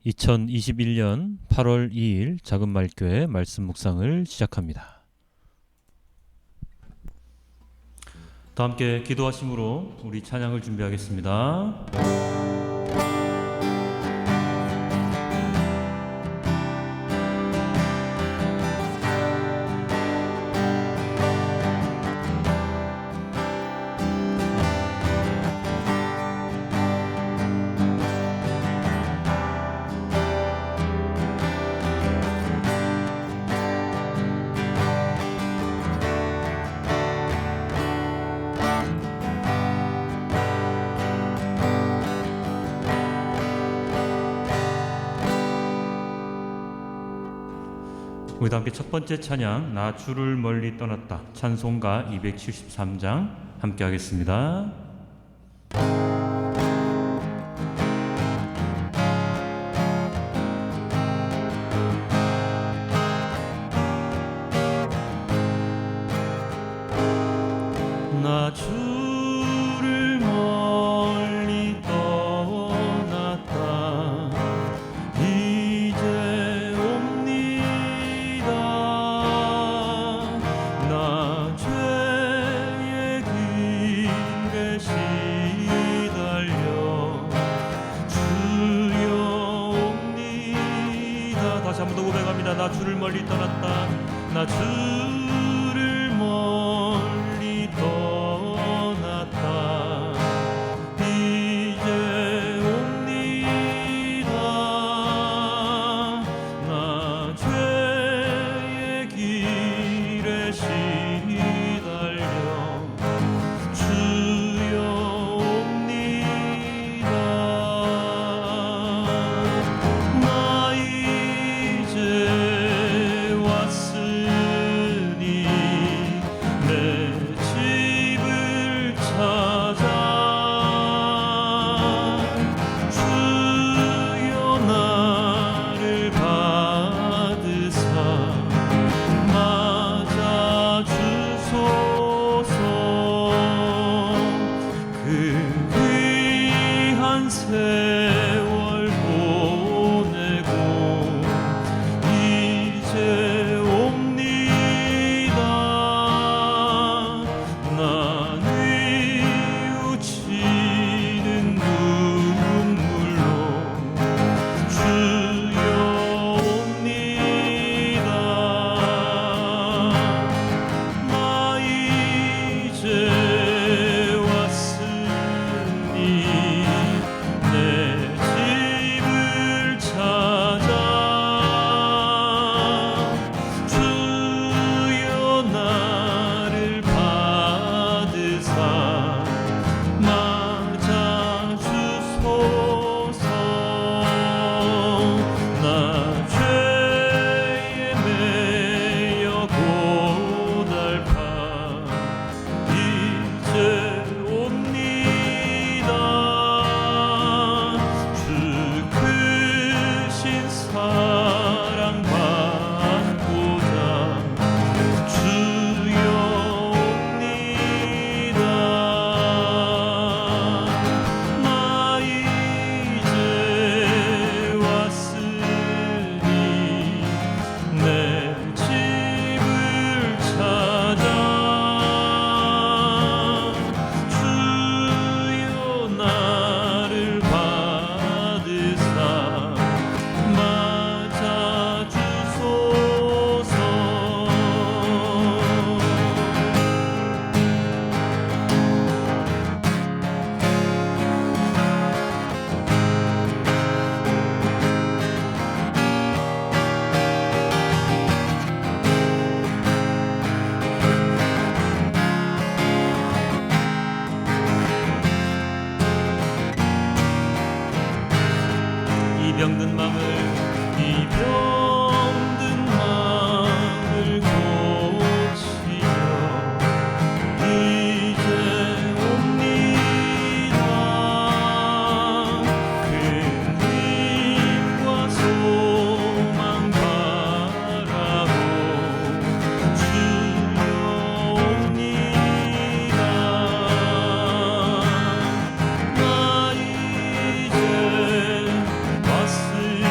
2021년 8월 2일 작은말교회 말씀 묵상을 시작합니다. 다 함께 기도하심으로 우리 찬양을 준비하겠습니다. 우리 다 함께 첫 번째 찬양 나 주를 멀리 떠났다 찬송가 273장 함께 하겠습니다. 나 주를 멀리 떠났다 이제 옵니다. 나 죄의 길에 시달려 주여 옵니다. 다시 한번 더 고백합니다. 나 주를 멀리 떠났다 나 주를 멀리 떠났다 이제 옵니다. 나 죄의 길에 시달려 주여 옵니다. 나 이제 왔으니 내 집을 찾아 주여 나를 받으사 맞아 주소서. 그 귀한 세월 보내고 이제 옵니다. 나 뉘우치는 눈물로 주여 옵니다. 나 이제 왔으니 내 집을 찾아 주여 나를 받으사 맞아 주소서. 나 죄에 매여 고달파 이제 옵니다. 주 크신 사랑 받고자 주여 옵니다. 나 이제 왔으니 내 집을 찾아 주여 나를 받으사 맞아 주소서. 이 병든 맘을 고치려 이제 옵니다. 큰 힘과 소망 바라고 주여 옵니다. 나 이제 왔으니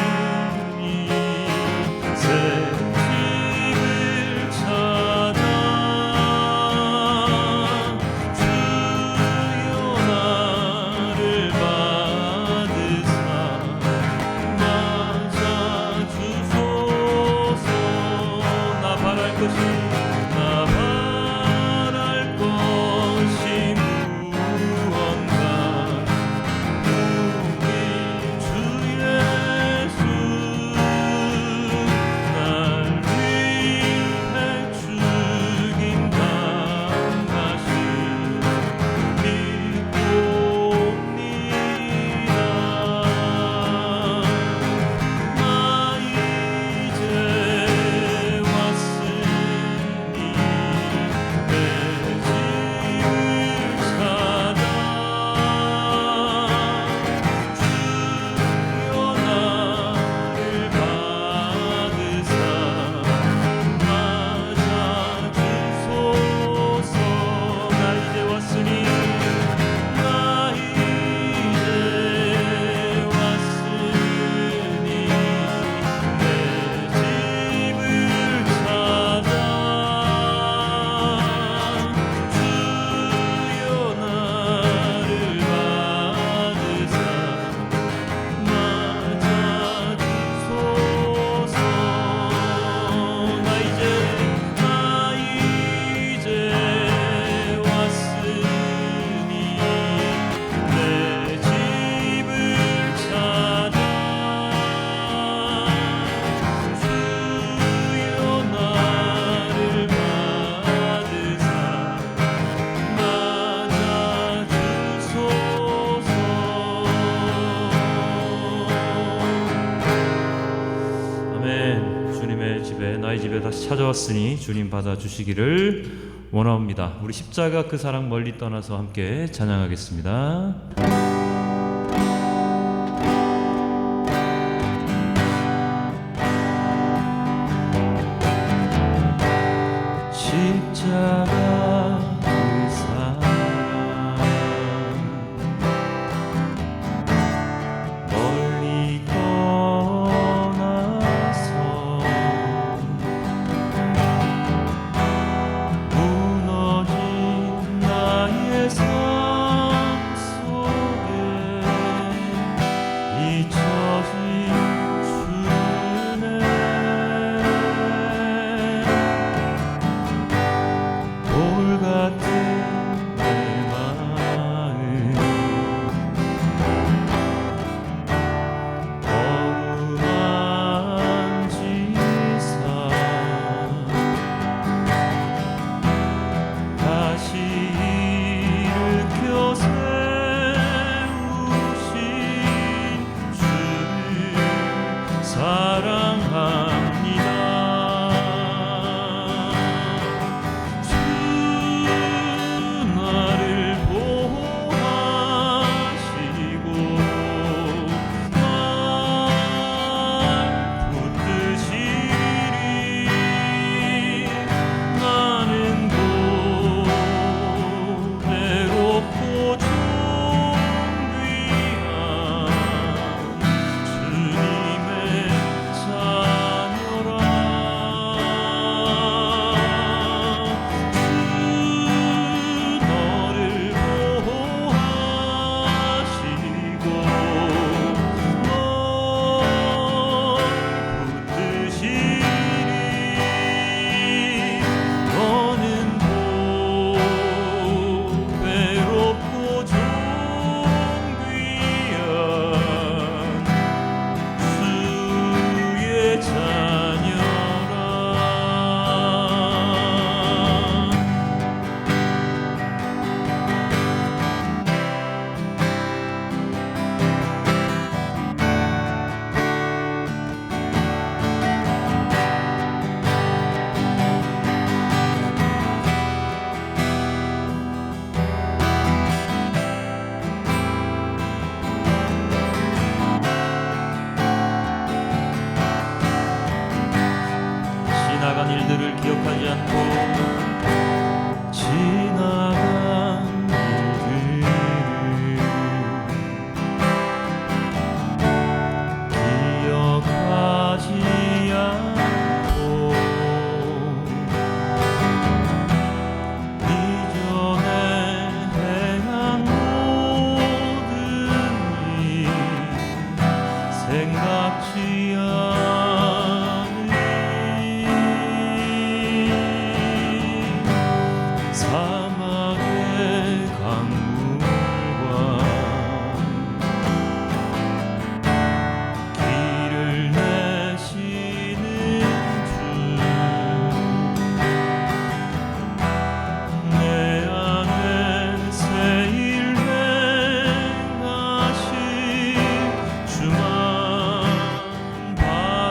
나의 집에 다시 찾아왔으니 주님 받아주시기를 원합니다. 우리 십자가 그 사랑 멀리 떠나서 함께 찬양하겠습니다. 십자가 그 사랑 멀리 떠나서 무너진 나의 삶 속에 잊혀진 주네. 돌같은 내 마음 어루만지사 다시 일으켜 세우신 주를 사랑합니다. 주 나를 보호하시고 날 붙드시리. 나는 외롭고 좀 귀한 주님의 자녀라. 주 너를 보호하시고 널 붙드시리. 너는 외롭고 좀 귀한 주의 자녀라. 지나간 일들을 기억하지 않고 지나간 일들을 기억하지 않고 이전에 행한 모든 일 생각지 않으니 사막의 강물과 길을 내시는 주, 내 안에 새 일 행하신 주만 바라보리.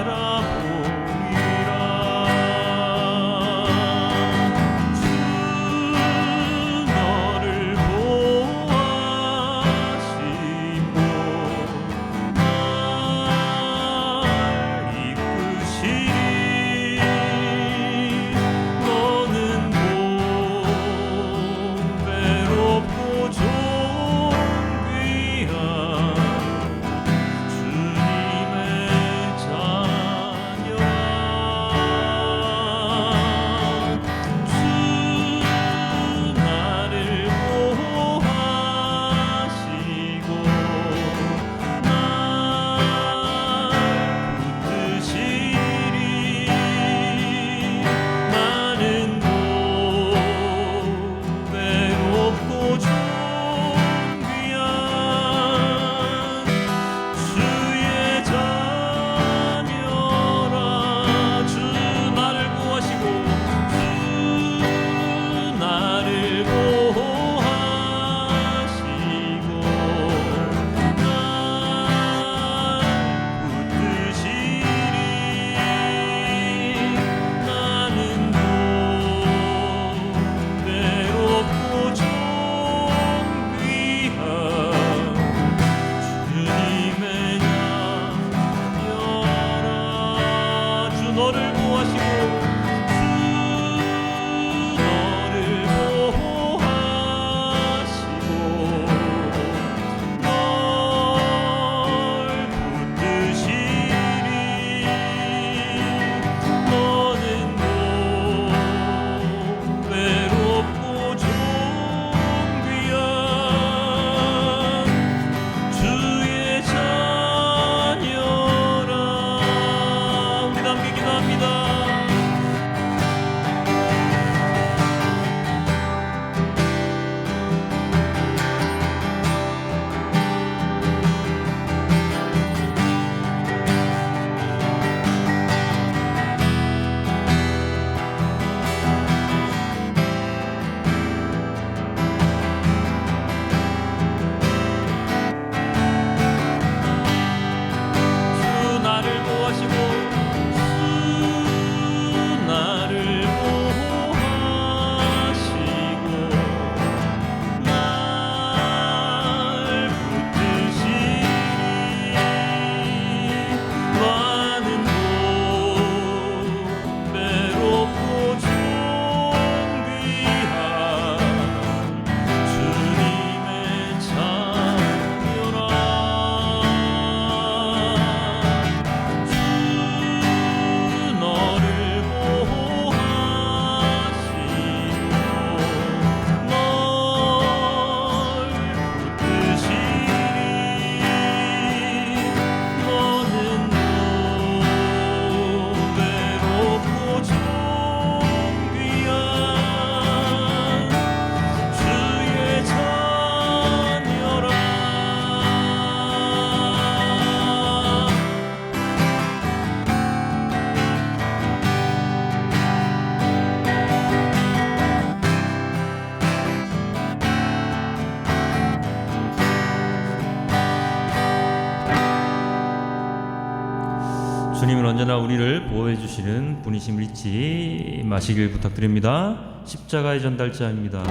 주님은 언제나 우리를 보호해 주시는 분이심을 잊지 마시길 부탁드립니다. 십자가의 전달자입니다.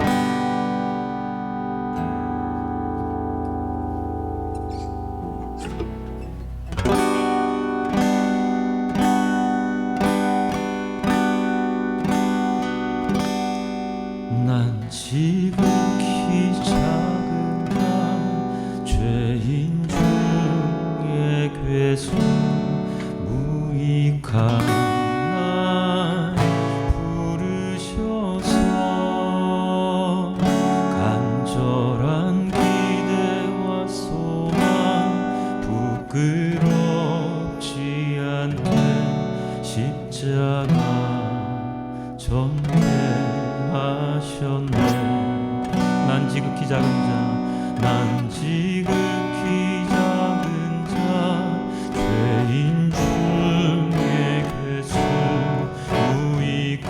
난 지극히 작은 나 죄인 중에 괴수 무익한 날 부르셔서 간절한 기대와 소망 부끄럽지 않게 십자가 전개하셨네. 난 지극히 작은 자, 난 지극히 작은 자, 죄인 중에 괴수 무익한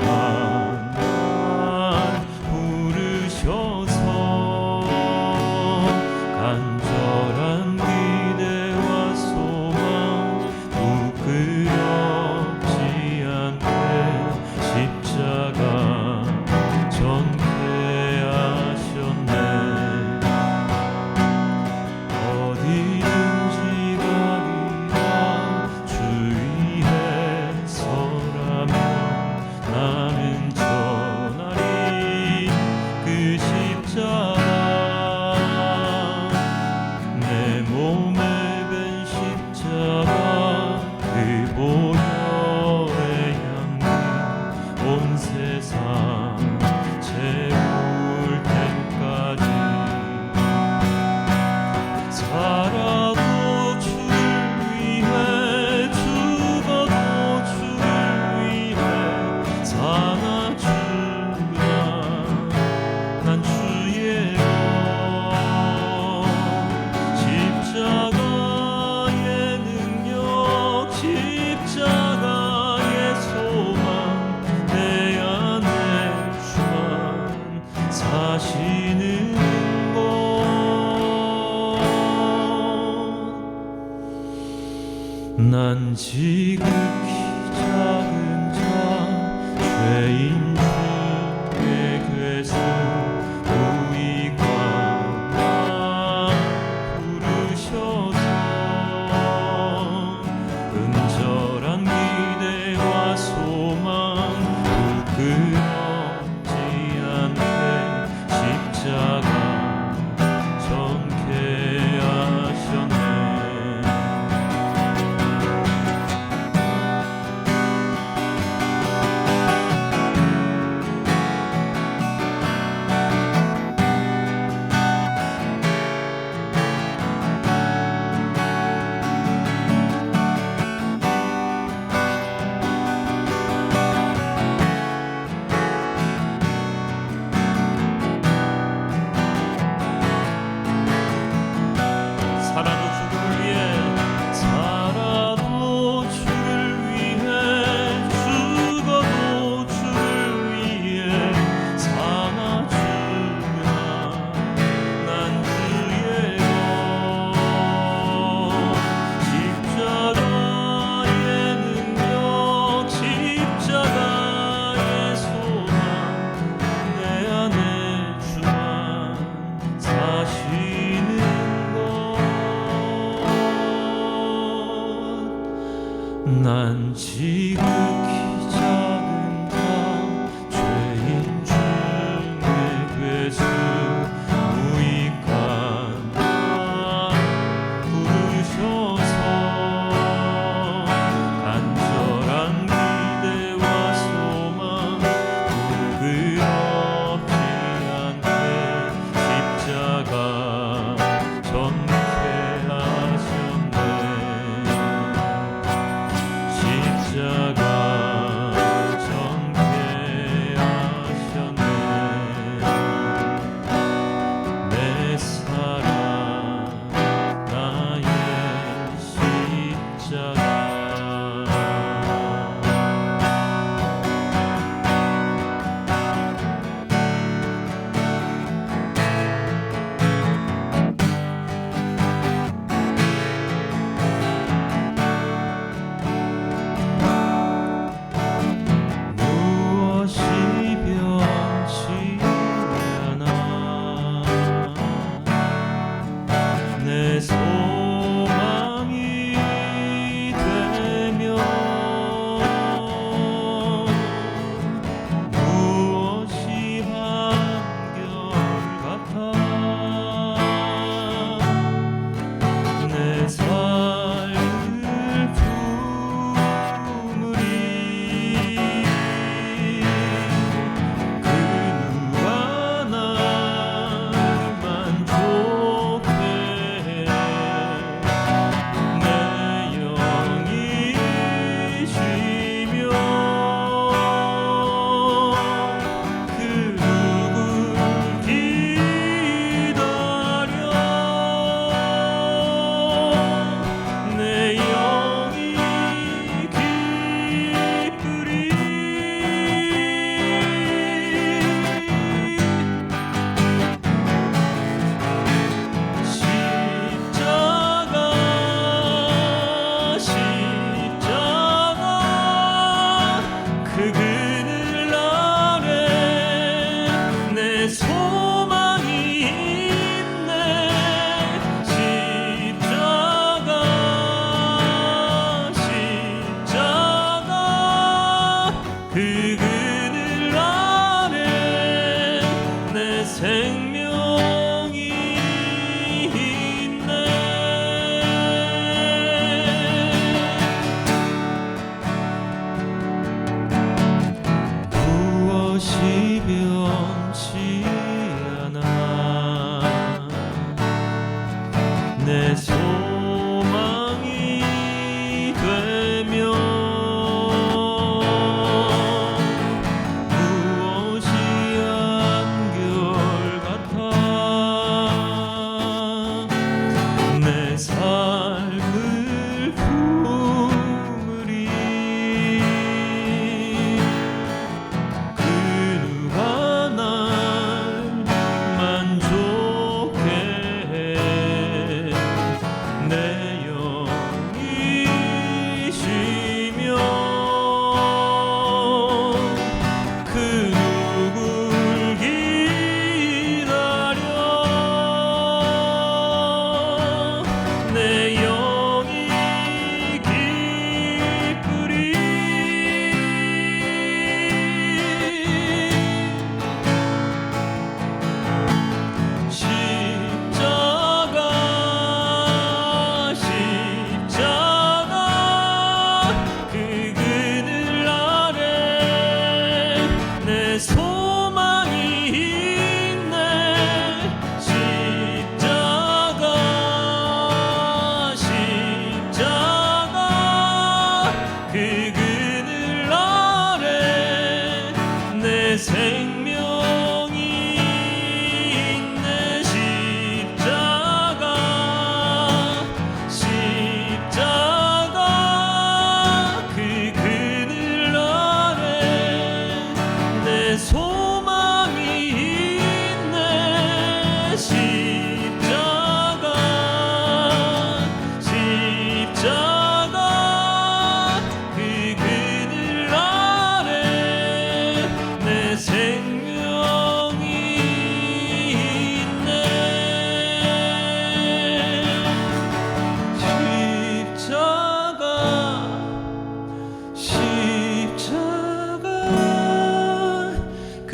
날 부르셔서 간절한 기대와 소망 부끄럽지 않게 십자가 전개하셨네. 어디든지 가리라 주 위에 서라면 나는 전하리 그 십자가. 내 몸에 밴 십자가 그 보혈의 향기 온 세상 채울 때까지 살아도 주를 위해 죽어도 주를 위해 사나 주라. 난 주의 십자가의 능력 십자가의 소망 내 안에 주만 사시는 것. 난 지극히 작은 자 죄인 중에 괴수 무익한 나 부르셔서 은절한 기대와 소망 부끄럽지 않게 십자가 전개하셨네. 살아도 주를 위해 살아도 주를 위해 죽어도 주를 위해 사나 주라. 난 주의 십자가의 능력 십자가의 소망 내 안에 주만 사시는 것. 난 지극히 작은 자 죄인 중에 괴수 무익한 나 부르셔서 간절한 기대와 소망 부끄럽지 않게 십자가 전개하셨네. 십자가 전개하셨네. 내 사랑 나의 십자가.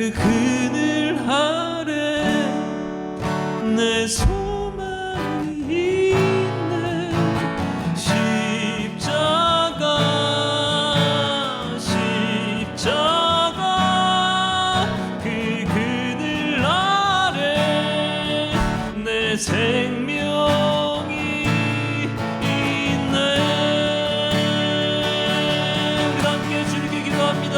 그 그늘 아래 내 소망이 있네. 십자가 그 그늘 아래 내 생명이 있네. 우리 함께 주님께 기도합니다.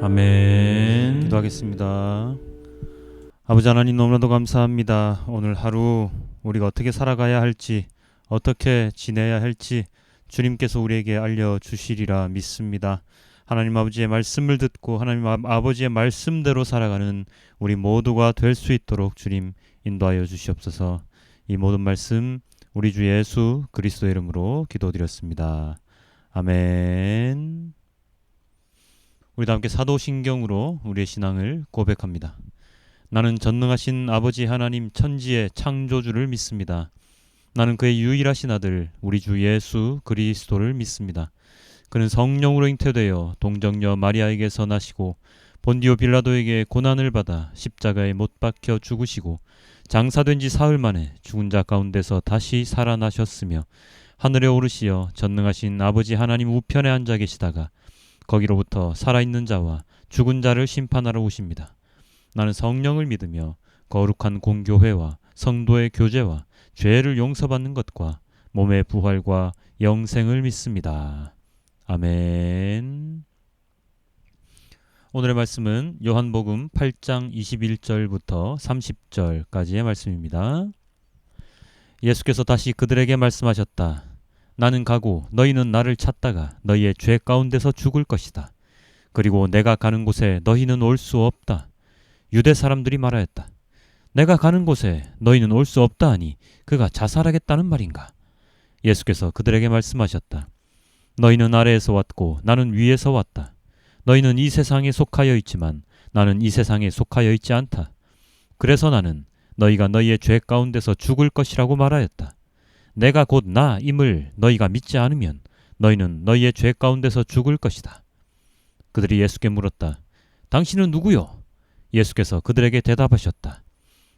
아멘. 기도하겠습니다. 아버지 하나님, 너무나도 감사합니다. 오늘 하루 우리가 어떻게 살아가야 할지, 어떻게 지내야 할지 주님께서 우리에게 알려주시리라 믿습니다. 하나님 아버지의 말씀을 듣고 하나님 아버지의 말씀대로 살아가는 우리 모두가 될 수 있도록 주님 인도하여 주시옵소서. 이 모든 말씀 우리 주 예수 그리스도의 이름으로 기도드렸습니다. 아멘. 우리 다 함께 사도신경으로 우리의 신앙을 고백합니다. 나는 전능하신 아버지 하나님 천지의 창조주를 믿습니다. 나는 그의 유일하신 아들 우리 주 예수 그리스도를 믿습니다. 그는 성령으로 잉태되어 동정녀 마리아에게서 나시고 본디오 빌라도에게 고난을 받아 십자가에 못 박혀 죽으시고 장사된 지 사흘 만에 죽은 자 가운데서 다시 살아나셨으며 하늘에 오르시어 전능하신 아버지 하나님 우편에 앉아 계시다가 거기로부터 살아있는 자와 죽은 자를 심판하러 오십니다. 나는 성령을 믿으며 거룩한 공교회와 성도의 교제와 죄를 용서받는 것과 몸의 부활과 영생을 믿습니다. 아멘. 오늘의 말씀은 요한복음 8장 21절부터 30절까지의 말씀입니다. 예수께서 다시 그들에게 말씀하셨다. 나는 가고 너희는 나를 찾다가 너희의 죄 가운데서 죽을 것이다. 그리고 내가 가는 곳에 너희는 올 수 없다. 유대 사람들이 말하였다. 내가 가는 곳에 너희는 올 수 없다 하니 그가 자살하겠다는 말인가? 예수께서 그들에게 말씀하셨다. 너희는 아래에서 왔고 나는 위에서 왔다. 너희는 이 세상에 속하여 있지만 나는 이 세상에 속하여 있지 않다. 그래서 나는 너희가 너희의 죄 가운데서 죽을 것이라고 말하였다. 내가 곧 나임을 너희가 믿지 않으면 너희는 너희의 죄 가운데서 죽을 것이다. 그들이 예수께 물었다. 당신은 누구요? 예수께서 그들에게 대답하셨다.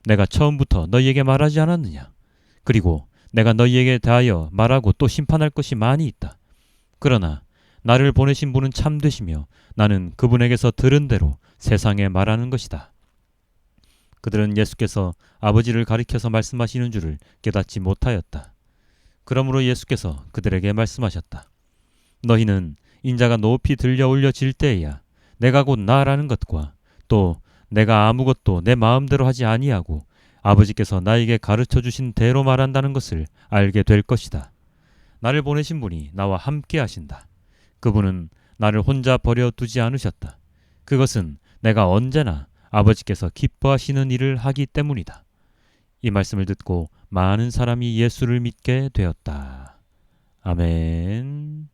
내가 처음부터 너희에게 말하지 않았느냐? 그리고 내가 너희에게 대하여 말하고 또 심판할 것이 많이 있다. 그러나 나를 보내신 분은 참되시며 나는 그분에게서 들은 대로 세상에 말하는 것이다. 그들은 예수께서 아버지를 가리켜서 말씀하시는 줄을 깨닫지 못하였다. 그러므로 예수께서 그들에게 말씀하셨다. 너희는 인자가 높이 들려 올려질 때에야 내가 곧 나라는 것과 또 내가 아무것도 내 마음대로 하지 아니하고 아버지께서 나에게 가르쳐 주신 대로 말한다는 것을 알게 될 것이다. 나를 보내신 분이 나와 함께 하신다. 그분은 나를 혼자 버려 두지 않으셨다. 그것은 내가 언제나 아버지께서 기뻐하시는 일을 하기 때문이다. 이 말씀을 듣고 많은 사람이 예수를 믿게 되었다. 아멘.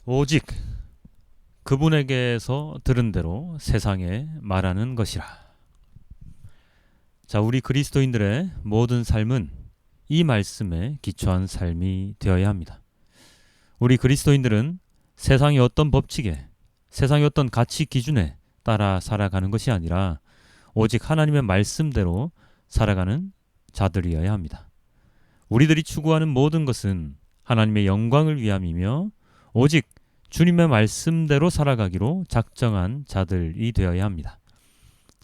오직 그분에게서 들은 대로 세상에 말하는 것이라. 자, 우리 그리스도인들의 모든 삶은 이 말씀에 기초한 삶이 되어야 합니다. 우리 그리스도인들은 세상의 어떤 법칙에, 세상의 어떤 가치 기준에 따라 살아가는 것이 아니라 오직 하나님의 말씀대로 살아가는 자들이어야 합니다. 우리들이 추구하는 모든 것은 하나님의 영광을 위함이며 오직 주님의 말씀대로 살아가기로 작정한 자들이 되어야 합니다.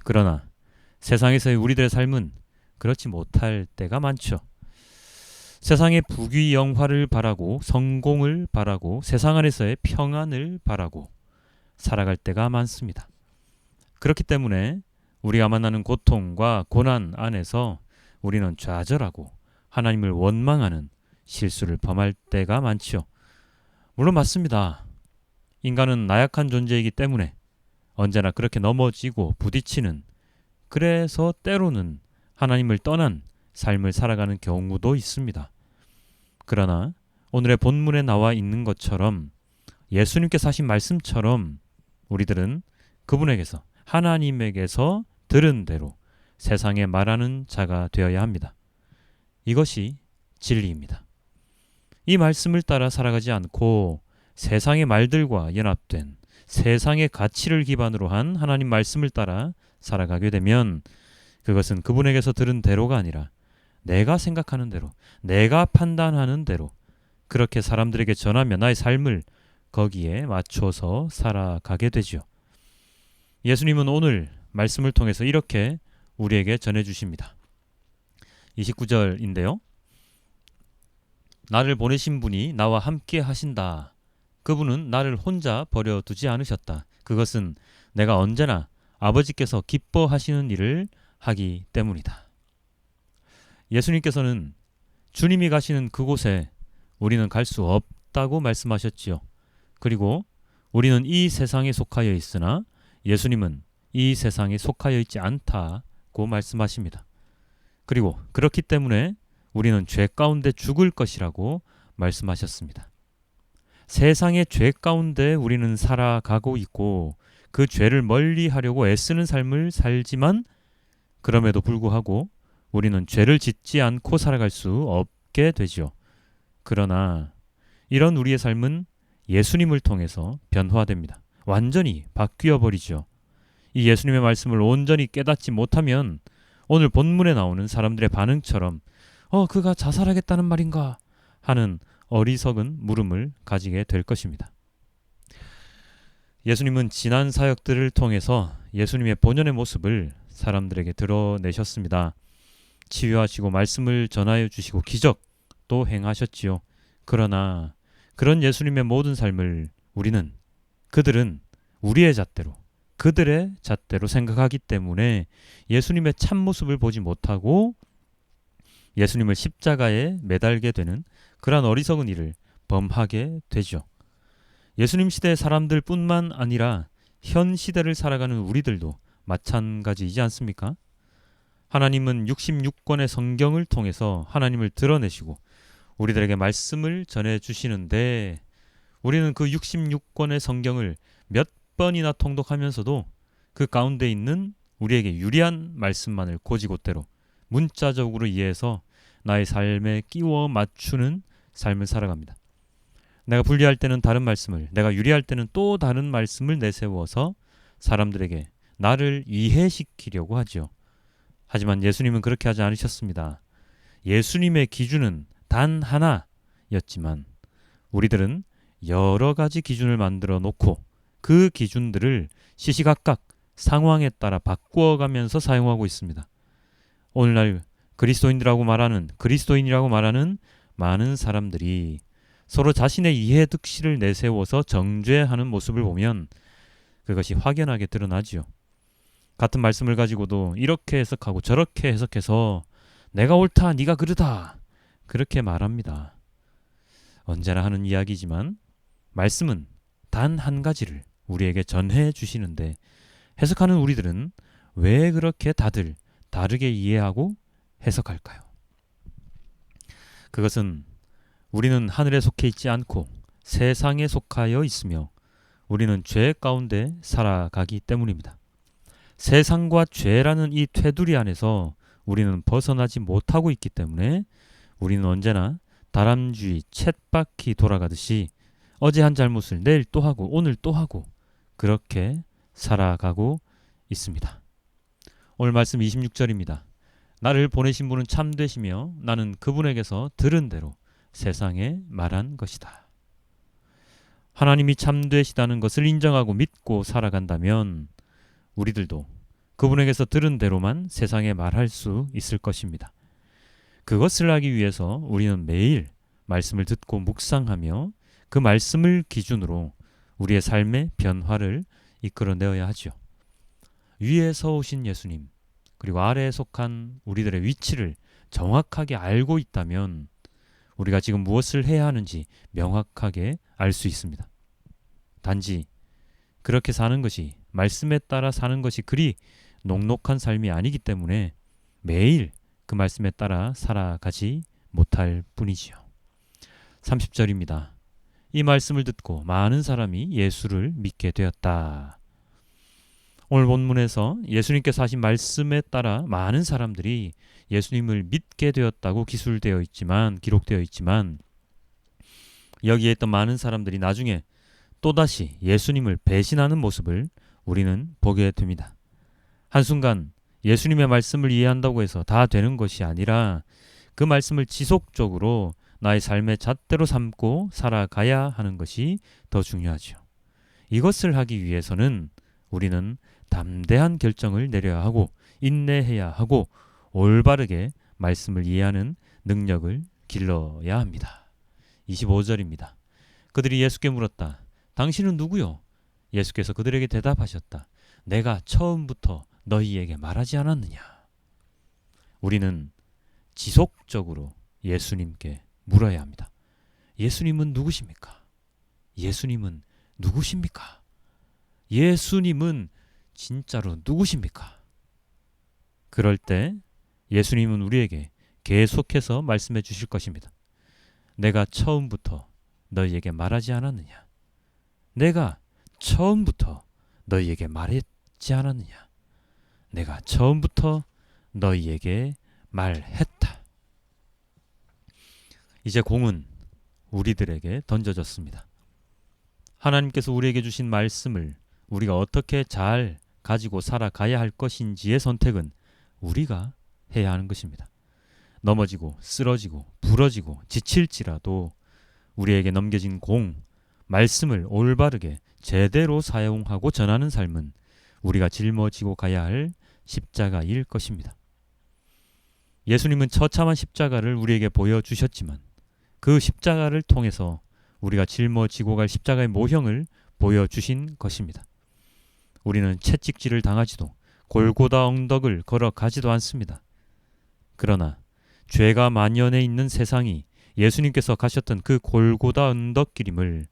그러나 세상에서의 우리들의 삶은 그렇지 못할 때가 많죠. 세상의 부귀영화를 바라고 성공을 바라고 세상 안에서의 평안을 바라고 살아갈 때가 많습니다. 그렇기 때문에 우리가 만나는 고통과 고난 안에서 우리는 좌절하고 하나님을 원망하는 실수를 범할 때가 많지요. 물론 맞습니다. 인간은 나약한 존재이기 때문에 언제나 그렇게 넘어지고 부딪히는, 그래서 때로는 하나님을 떠난 삶을 살아가는 경우도 있습니다. 그러나 오늘의 본문에 나와 있는 것처럼 예수님께서 하신 말씀처럼 우리들은 그분에게서, 하나님에게서 들은 대로 세상에 말하는 자가 되어야 합니다. 이것이 진리입니다. 이 말씀을 따라 살아가지 않고 세상의 말들과 연합된 세상의 가치를 기반으로 한 하나님 말씀을 따라 살아가게 되면 그것은 그분에게서 들은 대로가 아니라 내가 생각하는 대로, 내가 판단하는 대로 그렇게 사람들에게 전하며 나의 삶을 거기에 맞춰서 살아가게 되죠. 예수님은 오늘 말씀을 통해서 이렇게 우리에게 전해주십니다. 29절인데요. 나를 보내신 분이 나와 함께 하신다. 그분은 나를 혼자 버려두지 않으셨다. 그것은 내가 언제나 아버지께서 기뻐하시는 일을 하기 때문이다. 예수님께서는 주님이 가시는 그곳에 우리는 갈 수 없다고 말씀하셨지요. 그리고 우리는 이 세상에 속하여 있으나 예수님은 이 세상에 속하여 있지 않다고 말씀하십니다. 그리고 그렇기 때문에 우리는 죄 가운데 죽을 것이라고 말씀하셨습니다. 세상의 죄 가운데 우리는 살아가고 있고 그 죄를 멀리하려고 애쓰는 삶을 살지만 그럼에도 불구하고 우리는 죄를 짓지 않고 살아갈 수 없게 되죠. 그러나 이런 우리의 삶은 예수님을 통해서 변화됩니다. 완전히 바뀌어 버리죠. 이 예수님의 말씀을 온전히 깨닫지 못하면 오늘 본문에 나오는 사람들의 반응처럼 그가 자살하겠다는 말인가 하는 어리석은 물음을 가지게 될 것입니다. 예수님은 지난 사역들을 통해서 예수님의 본연의 모습을 사람들에게 드러내셨습니다. 치유하시고 말씀을 전하여 주시고 기적도 행하셨지요. 그러나 그런 예수님의 모든 삶을 그들은 우리의 잣대로, 그들의 잣대로 생각하기 때문에 예수님의 참모습을 보지 못하고 예수님을 십자가에 매달게 되는 그러한 어리석은 일을 범하게 되죠. 예수님 시대의 사람들뿐만 아니라 현 시대를 살아가는 우리들도 마찬가지이지 않습니까? 하나님은 66권의 성경을 통해서 하나님을 드러내시고 우리들에게 말씀을 전해주시는데 우리는 그 66권의 성경을 몇 번이나 통독하면서도 그 가운데 있는 우리에게 유리한 말씀만을 곧이곧대로 문자적으로 이해해서 나의 삶에 끼워 맞추는 삶을 살아갑니다. 내가 불리할 때는 다른 말씀을, 내가 유리할 때는 또 다른 말씀을 내세워서 사람들에게 나를 이해시키려고 하죠. 하지만 예수님은 그렇게 하지 않으셨습니다. 예수님의 기준은 단 하나였지만 우리들은 여러 가지 기준을 만들어 놓고 그 기준들을 시시각각 상황에 따라 바꾸어가면서 사용하고 있습니다. 오늘날 그리스도인이라고 말하는 많은 사람들이 서로 자신의 이해득실을 내세워서 정죄하는 모습을 보면 그것이 확연하게 드러나지요. 같은 말씀을 가지고도 이렇게 해석하고 저렇게 해석해서 내가 옳다, 네가 그르다 그렇게 말합니다. 언제나 하는 이야기지만 말씀은 단 한 가지를 우리에게 전해 주시는데 해석하는 우리들은 왜 그렇게 다들 다르게 이해하고 해석할까요? 그것은 우리는 하늘에 속해 있지 않고 세상에 속하여 있으며 우리는 죄 가운데 살아가기 때문입니다. 세상과 죄라는 이 테두리 안에서 우리는 벗어나지 못하고 있기 때문에 우리는 언제나 다람쥐 쳇바퀴 돌아가듯이 어제 한 잘못을 내일 또 하고 오늘 또 하고 그렇게 살아가고 있습니다. 오늘 말씀 26절입니다. 나를 보내신 분은 참되시며 나는 그분에게서 들은 대로 세상에 말한 것이다. 하나님이 참되시다는 것을 인정하고 믿고 살아간다면 우리들도 그분에게서 들은 대로만 세상에 말할 수 있을 것입니다. 그것을 하기 위해서 우리는 매일 말씀을 듣고 묵상하며 그 말씀을 기준으로 우리의 삶의 변화를 이끌어내어야 하죠. 위에서 오신 예수님 그리고 아래에 속한 우리들의 위치를 정확하게 알고 있다면 우리가 지금 무엇을 해야 하는지 명확하게 알 수 있습니다. 단지 그렇게 사는 것이, 말씀에 따라 사는 것이 그리 녹록한 삶이 아니기 때문에 매일 그 말씀에 따라 살아가지 못할 뿐이지요. 30절입니다. 이 말씀을 듣고 많은 사람이 예수를 믿게 되었다. 오늘 본문에서 예수님께서 하신 말씀에 따라 많은 사람들이 예수님을 믿게 되었다고 기술되어 있지만, 기록되어 있지만 여기에 있던 많은 사람들이 나중에 또다시 예수님을 배신하는 모습을 우리는 보게 됩니다. 한순간 예수님의 말씀을 이해한다고 해서 다 되는 것이 아니라 그 말씀을 지속적으로 나의 삶의 잣대로 삼고 살아가야 하는 것이 더 중요하죠. 이것을 하기 위해서는 우리는 담대한 결정을 내려야 하고 인내해야 하고 올바르게 말씀을 이해하는 능력을 길러야 합니다. 25절입니다. 그들이 예수께 물었다. 당신은 누구요? 예수께서 그들에게 대답하셨다. 내가 처음부터 너희에게 말하지 않았느냐? 우리는 지속적으로 예수님께 물어야 합니다. 예수님은 누구십니까? 예수님은 누구십니까? 예수님은 진짜로 누구십니까? 그럴 때 예수님은 우리에게 계속해서 말씀해 주실 것입니다. 내가 처음부터 너희에게 말하지 않았느냐? 내가 처음부터 너희에게 말했지 않았느냐? 내가 처음부터 너희에게 말했다. 이제 공은 우리들에게 던져졌습니다. 하나님께서 우리에게 주신 말씀을 우리가 어떻게 잘 가지고 살아가야 할 것인지의 선택은 우리가 해야 하는 것입니다. 넘어지고 쓰러지고 부러지고 지칠지라도 우리에게 넘겨진 공, 말씀을 올바르게 제대로 사용하고 전하는 삶은 우리가 짊어지고 가야 할 십자가일 것입니다. 예수님은 처참한 십자가를 우리에게 보여주셨지만 그 십자가를 통해서 우리가 짊어지고 갈 십자가의 모형을 보여주신 것입니다. 우리는 채찍질을 당하지도 골고다 언덕을 걸어가지도 않습니다. 그러나 죄가 만연해 있는 세상이 예수님께서 가셨던 그 골고다 언덕길임을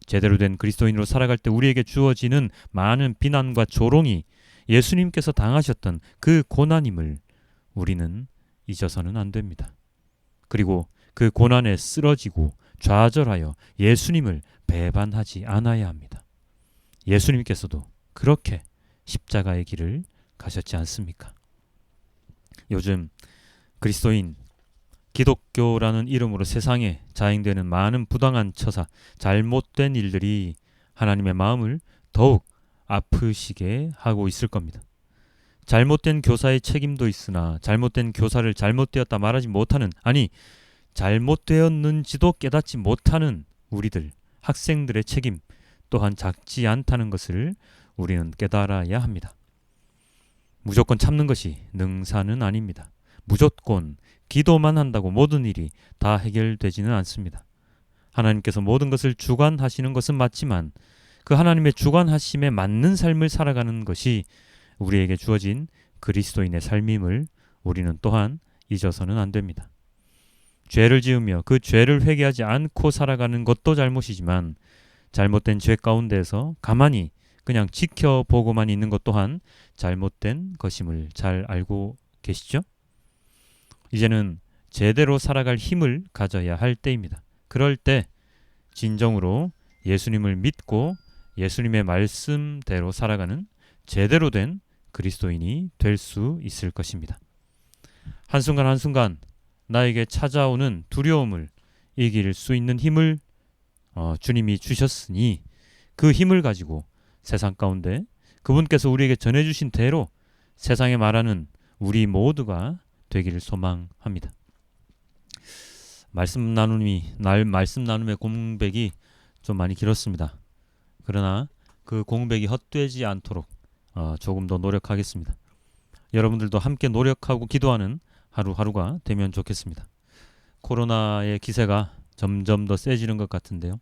제대로 된 그리스도인으로 살아갈 때 우리에게 주어지는 많은 비난과 조롱이 예수님께서 당하셨던 그 고난임을 우리는 잊어서는 안 됩니다. 그리고 그 고난에 쓰러지고 좌절하여 예수님을 배반하지 않아야 합니다. 예수님께서도 그렇게 십자가의 길을 가셨지 않습니까? 요즘 그리스도인, 기독교라는 이름으로 세상에 자행되는 많은 부당한 처사, 잘못된 일들이 하나님의 마음을 더욱 아프시게 하고 있을 겁니다. 잘못된 교사의 책임도 있으나 잘못된 교사를 잘못되었다 말하지 못하는, 아니 잘못되었는지도 깨닫지 못하는 우리들, 학생들의 책임 또한 작지 않다는 것을 우리는 깨달아야 합니다. 무조건 참는 것이 능사는 아닙니다. 무조건 기도만 한다고 모든 일이 다 해결되지는 않습니다. 하나님께서 모든 것을 주관하시는 것은 맞지만 그 하나님의 주관하심에 맞는 삶을 살아가는 것이 우리에게 주어진 그리스도인의 삶임을 우리는 또한 잊어서는 안 됩니다. 죄를 지으며 그 죄를 회개하지 않고 살아가는 것도 잘못이지만 잘못된 죄 가운데에서 가만히 그냥 지켜보고만 있는 것 또한 잘못된 것임을 잘 알고 계시죠? 이제는 제대로 살아갈 힘을 가져야 할 때입니다. 그럴 때 진정으로 예수님을 믿고 예수님의 말씀대로 살아가는 제대로 된 그리스도인이 될 수 있을 것입니다. 한순간 한순간 나에게 찾아오는 두려움을 이길 수 있는 힘을 주님이 주셨으니 그 힘을 가지고 세상 가운데 그분께서 우리에게 전해주신 대로 세상에 말하는 우리 모두가 되기를 소망합니다. 말씀 나눔의 공백이 좀 많이 길었습니다. 그러나 그 공백이 헛되지 않도록 조금 더 노력하겠습니다. 여러분들도 함께 노력하고 기도하는 하루하루가 되면 좋겠습니다. 코로나의 기세가 점점 더 세지는 것 같은데요.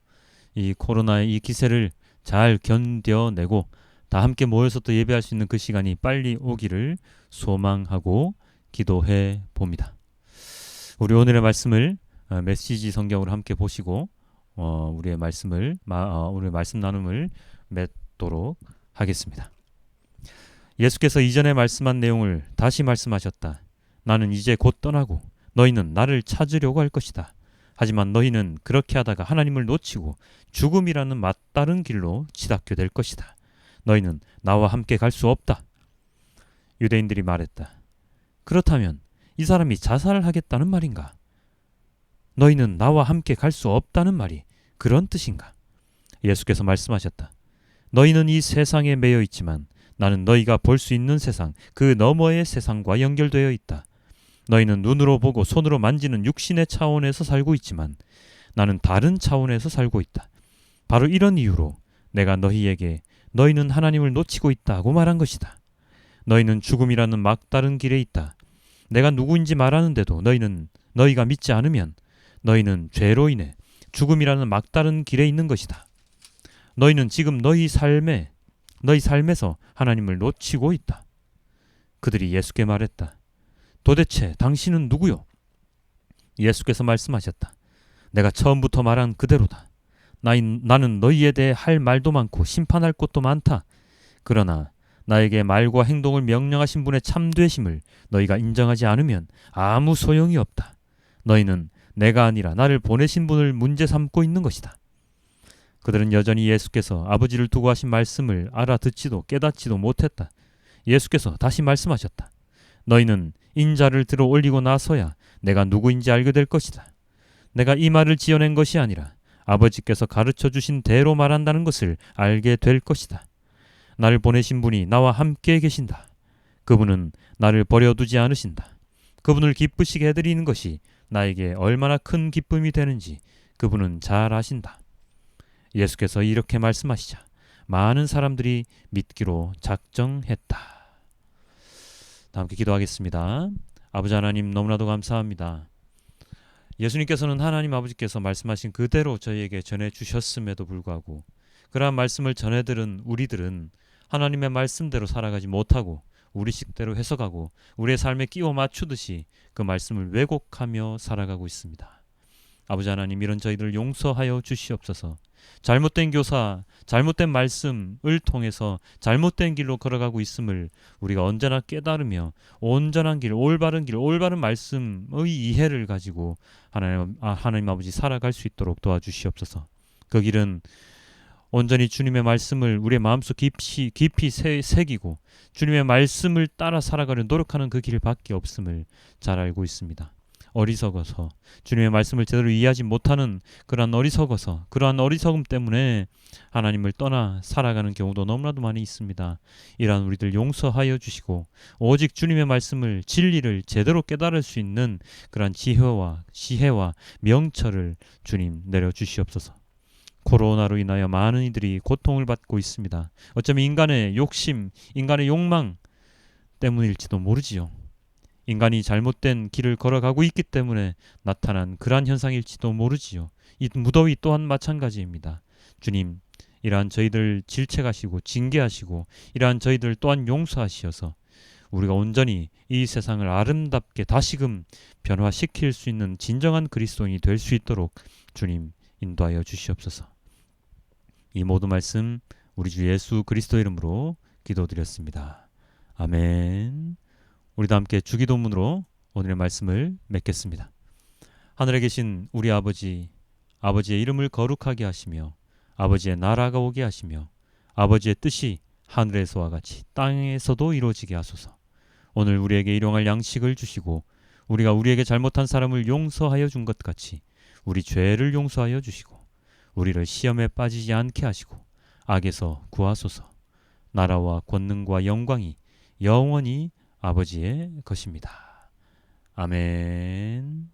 이 코로나의 이 기세를 잘 견뎌내고 다 함께 모여서 또 예배할 수 있는 그 시간이 빨리 오기를 소망하고 기도해 봅니다. 우리 오늘의 말씀을 메시지 성경으로 함께 보시고 우리의 말씀 나눔을 맺도록 하겠습니다. 예수께서 이전에 말씀한 내용을 다시 말씀하셨다. 나는 이제 곧 떠나고 너희는 나를 찾으려고 할 것이다. 하지만 너희는 그렇게 하다가 하나님을 놓치고 죽음이라는 맞다른 길로 치닫게 될 것이다. 너희는 나와 함께 갈 수 없다. 유대인들이 말했다. 그렇다면 이 사람이 자살을 하겠다는 말인가? 너희는 나와 함께 갈 수 없다는 말이 그런 뜻인가? 예수께서 말씀하셨다. 너희는 이 세상에 매여 있지만 나는 너희가 볼 수 있는 세상, 그 너머의 세상과 연결되어 있다. 너희는 눈으로 보고 손으로 만지는 육신의 차원에서 살고 있지만 나는 다른 차원에서 살고 있다. 바로 이런 이유로 내가 너희에게 너희는 하나님을 놓치고 있다고 말한 것이다. 너희는 죽음이라는 막다른 길에 있다. 내가 누구인지 말하는데도 너희가 믿지 않으면 너희는 죄로 인해 죽음이라는 막다른 길에 있는 것이다. 너희는 지금 너희 삶에서 하나님을 놓치고 있다. 그들이 예수께 말했다. 도대체 당신은 누구요? 예수께서 말씀하셨다. 내가 처음부터 말한 그대로다. 나는 너희에 대해 할 말도 많고 심판할 것도 많다. 그러나 나에게 말과 행동을 명령하신 분의 참되심을 너희가 인정하지 않으면 아무 소용이 없다. 너희는 내가 아니라 나를 보내신 분을 문제 삼고 있는 것이다. 그들은 여전히 예수께서 아버지를 두고 하신 말씀을 알아듣지도 깨닫지도 못했다. 예수께서 다시 말씀하셨다. 너희는 인자를 들어 올리고 나서야 내가 누구인지 알게 될 것이다. 내가 이 말을 지어낸 것이 아니라 아버지께서 가르쳐 주신 대로 말한다는 것을 알게 될 것이다. 나를 보내신 분이 나와 함께 계신다. 그분은 나를 버려두지 않으신다. 그분을 기쁘시게 해드리는 것이 나에게 얼마나 큰 기쁨이 되는지 그분은 잘 아신다. 예수께서 이렇게 말씀하시자 많은 사람들이 믿기로 작정했다. 다 함께 기도하겠습니다. 아버지 하나님 너무나도 감사합니다. 예수님께서는 하나님 아버지께서 말씀하신 그대로 저희에게 전해주셨음에도 불구하고 그러한 말씀을 전해들은 우리들은 하나님의 말씀대로 살아가지 못하고 우리 식대로 해석하고 우리의 삶에 끼워 맞추듯이 그 말씀을 왜곡하며 살아가고 있습니다. 아버지 하나님 이런 저희들을 용서하여 주시옵소서. 잘못된 교사, 잘못된 말씀을 통해서 잘못된 길로 걸어가고 있음을 우리가 언제나 깨달으며 온전한 길, 올바른 말씀의 이해를 가지고 하나님 아버지 살아갈 수 있도록 도와주시옵소서. 그 길은 온전히 주님의 말씀을 우리의 마음속 깊이 새기고 주님의 말씀을 따라 살아가려 노력하는 그 길밖에 없음을 잘 알고 있습니다. 어리석어서 주님의 말씀을 제대로 이해하지 못하는 그러한 어리석음 때문에 하나님을 떠나 살아가는 경우도 너무나도 많이 있습니다. 이러한 우리들 용서하여 주시고 오직 주님의 말씀을 진리를 제대로 깨달을 수 있는 그러한 지혜와 명철을 주님 내려주시옵소서. 코로나로 인하여 많은 이들이 고통을 받고 있습니다. 어쩌면 인간의 욕심, 인간의 욕망 때문일지도 모르지요. 인간이 잘못된 길을 걸어가고 있기 때문에 나타난 그러한 현상일지도 모르지요. 이 무더위 또한 마찬가지입니다. 주님, 이러한 저희들 질책하시고 징계하시고 이러한 저희들 또한 용서하시어서 우리가 온전히 이 세상을 아름답게 다시금 변화시킬 수 있는 진정한 그리스도인이 될 수 있도록 주님 인도하여 주시옵소서. 이 모든 말씀 우리 주 예수 그리스도 이름으로 기도드렸습니다. 아멘. 우리도 함께 주기도문으로 오늘의 말씀을 맺겠습니다. 하늘에 계신 우리 아버지의 이름을 거룩하게 하시며 아버지의 나라가 오게 하시며 아버지의 뜻이 하늘에서와 같이 땅에서도 이루어지게 하소서. 오늘 우리에게 일용할 양식을 주시고 우리가 우리에게 잘못한 사람을 용서하여 준 것 같이 우리 죄를 용서하여 주시고 우리를 시험에 빠지지 않게 하시고 악에서 구하소서. 나라와 권능과 영광이 영원히 아버지의 것입니다. 아멘.